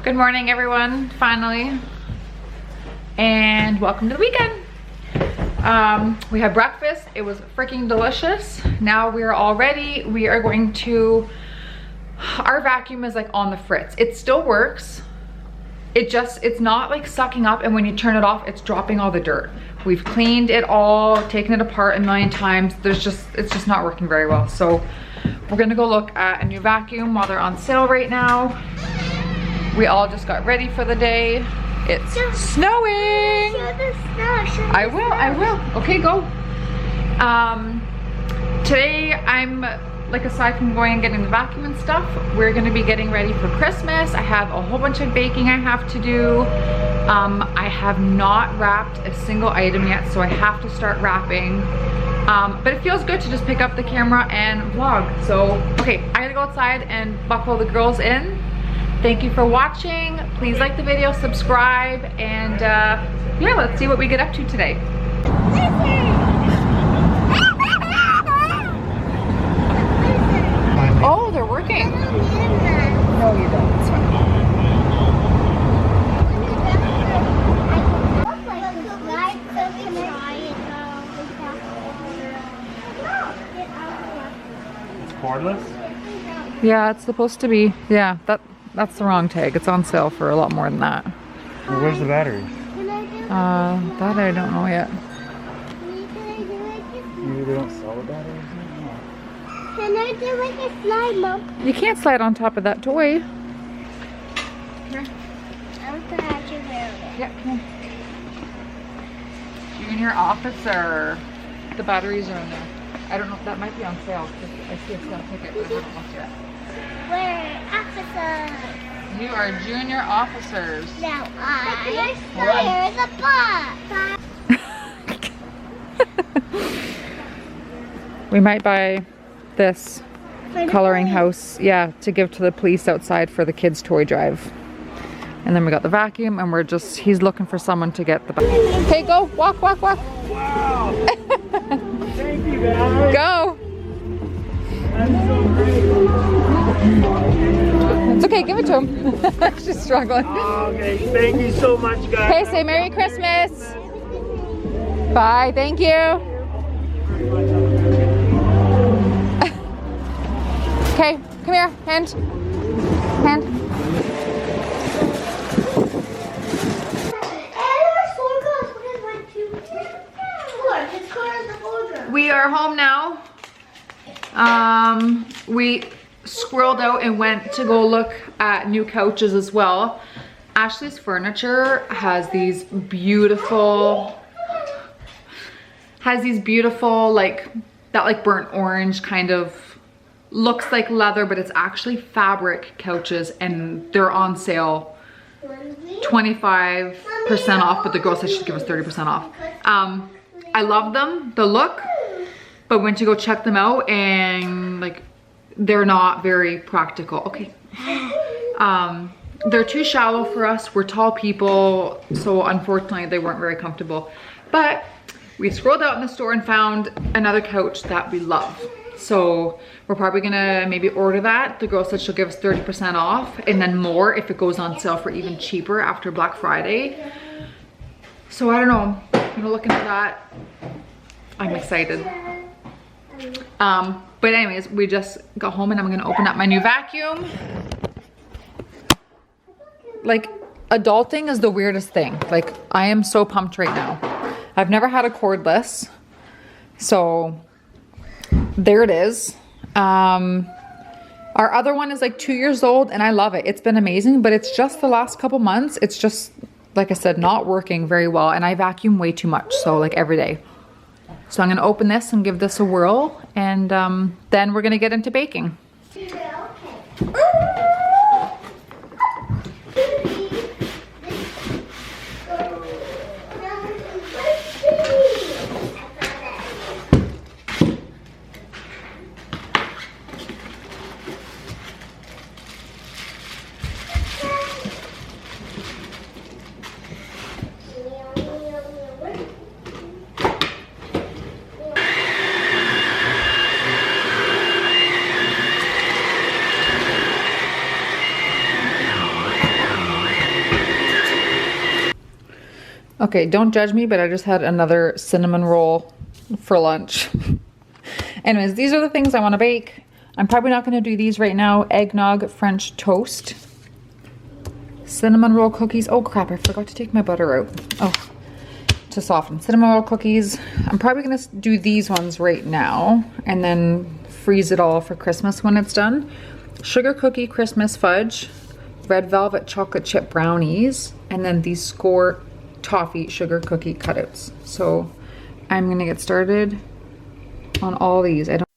Good morning, everyone, finally. And welcome to the weekend. We had breakfast. It was freaking delicious. Now we are all ready. We are going to, our vacuum is like on the fritz. It still works. It's not like sucking up, and when you turn it off, it's dropping all the dirt. We've cleaned it all, taken it apart a million times. It's just not working very well. So we're gonna go look at a new vacuum while they're on sale right now. We all just got ready for the day. It's snowing. Show the snow. I will. Okay, go. Today I'm like, aside from going and getting the vacuum and stuff, we're gonna be getting ready for Christmas. I have a whole bunch of baking I have to do. I have not wrapped a single item yet, so I have to start wrapping. But it feels good to just pick up the camera and vlog. So, okay, I gotta go outside and buckle the girls in. Thank you for watching. Please like the video, subscribe, and yeah, let's see what we get up to today. Oh, they're working. No, you don't. It's fine. It's cordless? Yeah, it's supposed to be. Yeah, that's the wrong tag. It's on sale for a lot more than that. Well, where's the batteries? That I don't know yet. They don't sell the batteries? Can I do like a slide, Mom? You can't slide on top of that toy. Here. I'm gonna have you wear it. Yeah, come on. Junior officer. The batteries are in there. I don't know if that might be on sale because I see a sale ticket, but I haven't looked yet. We're officers. You are junior officers. Now here's a box. We might buy this coloring house, yeah, to give to the police outside for the kids' toy drive. And then we got the vacuum, and he's looking for someone to get the vacuum. Okay, go, walk. Wow! Thank you, guys! Go! I'm so grateful. It's okay, give it to him. She's struggling. Okay, thank you so much, guys. Okay, say Merry Christmas. Bye, thank you. Okay, come here, hand. We are home now. We squirreled out and went to go look at new couches as well. Ashley's Furniture has these beautiful, like, that like burnt orange kind of, looks like leather, but it's actually fabric couches, and they're on sale 25% off, but the girl said she'd give us 30% off. I love them, the look, but went to go check them out, and like, they're not very practical. Okay. They're too shallow for us. We're tall people, so unfortunately they weren't very comfortable. But we scrolled out in the store and found another couch that we love. So we're probably gonna maybe order that. The girl said she'll give us 30% off, and then more if it goes on sale for even cheaper after Black Friday. So I don't know, I'm gonna look into that. I'm excited. But anyways, we just got home, and I'm gonna open up my new vacuum. Like, adulting is the weirdest thing. Like, I am so pumped right now. I've never had a cordless, so there it is. Our other one is like 2 years old, and I love it. It's been amazing, but it's just the last couple months, it's just, like I said, not working very well, and I vacuum way too much, so like every day. So I'm gonna open this and give this a whirl, and then we're gonna get into baking. Okay, don't judge me, but I just had another cinnamon roll for lunch. Anyways, these are the things I want to bake. I'm probably not going to do these right now. Eggnog French toast. Cinnamon roll cookies. Oh crap, I forgot to take my butter out. Oh, to soften. Cinnamon roll cookies. I'm probably going to do these ones right now and then freeze it all for Christmas when it's done. Sugar cookie Christmas fudge. Red velvet chocolate chip brownies. And then these Skor toffee sugar cookie cutouts. So I'm going to get started on all these. I don't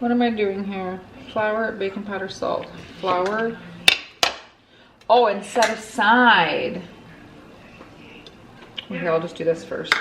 What am I doing here? Flour, baking powder, salt. Flour. Oh, and set aside. Okay, I'll just do this first.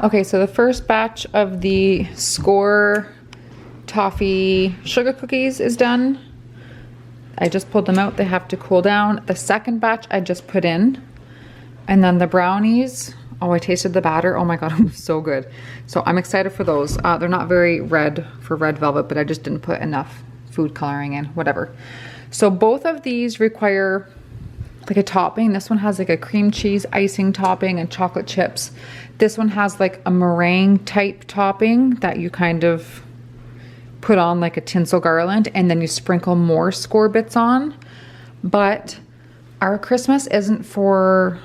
Okay, so the first batch of the Skor Toffee sugar cookies is done. I just pulled them out. They have to cool down. The second batch I just put in. And then the brownies. Oh, I tasted the batter. Oh my God, it was so good. So I'm excited for those. They're not very red for red velvet, but I just didn't put enough food coloring in, whatever. So both of these require like a topping. This one has like a cream cheese icing topping and chocolate chips. This one has like a meringue type topping that you kind of put on like a tinsel garland, and then you sprinkle more Skor bits on. But our Christmas isn't for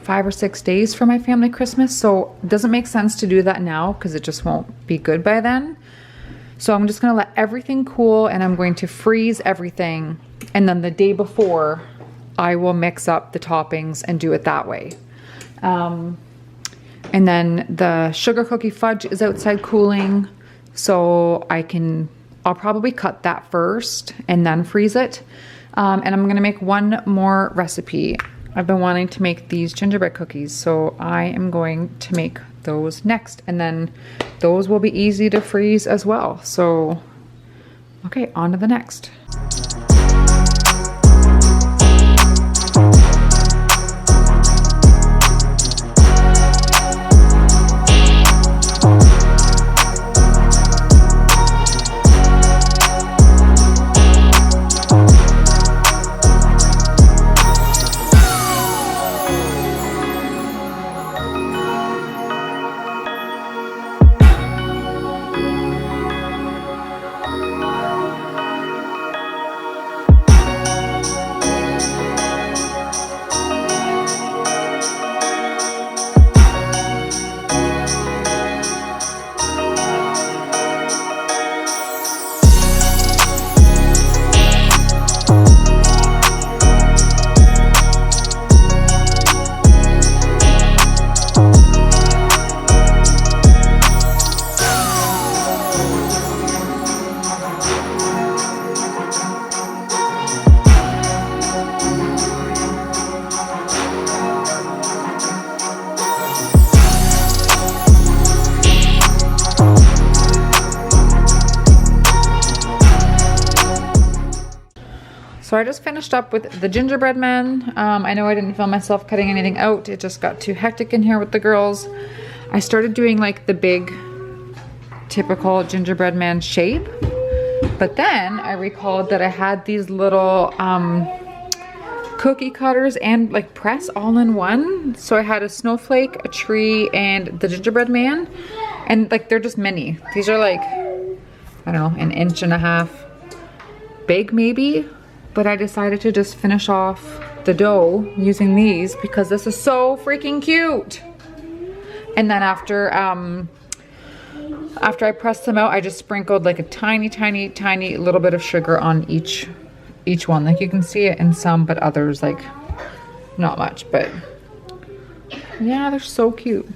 5 or 6 days for my family Christmas, so it doesn't make sense to do that now because it just won't be good by then. So I'm just gonna let everything cool, and I'm going to freeze everything, and then the day before I will mix up the toppings and do it that way. And then the sugar cookie fudge is outside cooling, so I'll probably cut that first and then freeze it. And I'm gonna make one more recipe. I've been wanting to make these gingerbread cookies, so I am going to make those next, and then those will be easy to freeze as well. So, okay, on to the next. So I just finished up with the gingerbread men. I know I didn't film myself cutting anything out. It just got too hectic in here with the girls. I started doing like the big typical gingerbread man shape. But then I recalled that I had these little cookie cutters and like press all in one. So I had a snowflake, a tree, and the gingerbread man. And like they're just mini. These are like, I don't know, 1.5 inches big maybe. But I decided to just finish off the dough using these because this is so freaking cute. And then after I pressed them out, I just sprinkled like a tiny, tiny, tiny little bit of sugar on each one. Like you can see it in some, but others like not much. But yeah, they're so cute.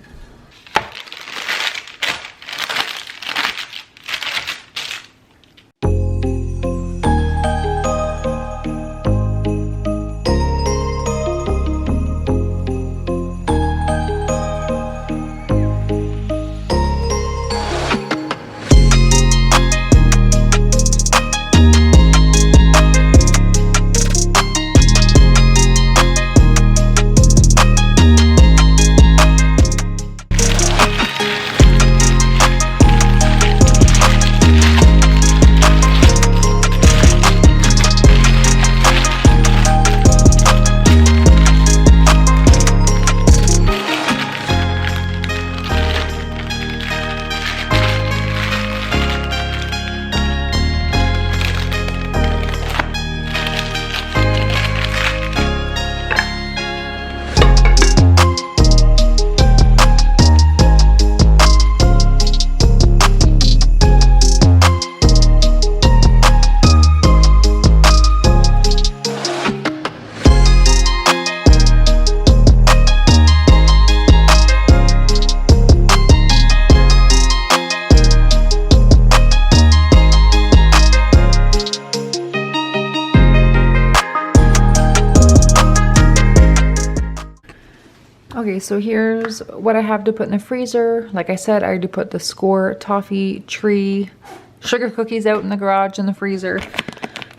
Okay, so here's what I have to put in the freezer. Like I said, I already put the Skor Toffee tree sugar cookies out in the garage in the freezer.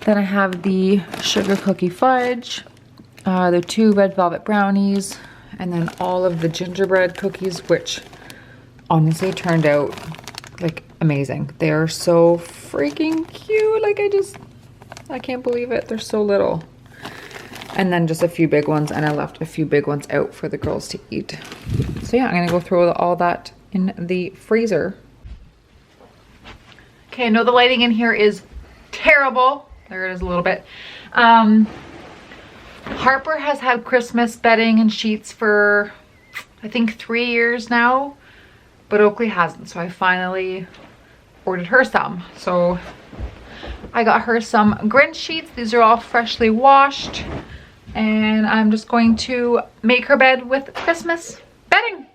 Then I have the sugar cookie fudge, the 2 red velvet brownies, and then all of the gingerbread cookies, which honestly turned out like amazing. They are so freaking cute. Like I can't believe it. They're so little. And then just a few big ones, and I left a few big ones out for the girls to eat. So yeah, I'm gonna go throw all that in the freezer. Okay, I know the lighting in here is terrible. There it is a little bit. Harper has had Christmas bedding and sheets for I think 3 years now, but Oakley hasn't, so I finally ordered her some. So I got her some Grinch sheets. These are all freshly washed, and I'm just going to make her bed with Christmas bedding.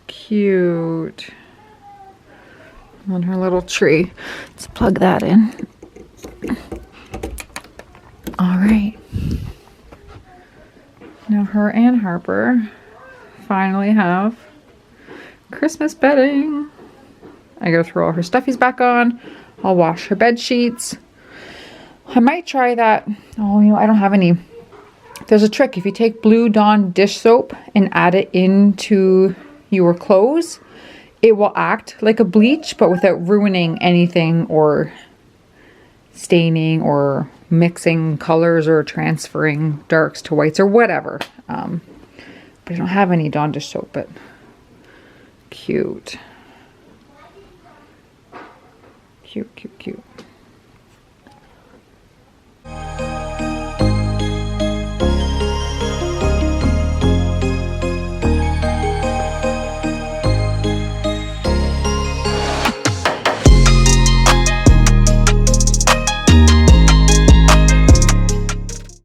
Cute. On her little tree. Let's plug that in. All right. Now her and Harper finally have Christmas bedding. I gotta throw all her stuffies back on. I'll wash her bed sheets. I might try that. Oh, you know, I don't have any. There's a trick. If you take Blue Dawn dish soap and add it into your clothes, it will act like a bleach, but without ruining anything or staining or mixing colors or transferring darks to whites or whatever. But I don't have any Dawn dish soap, but cute. Cute, cute, cute.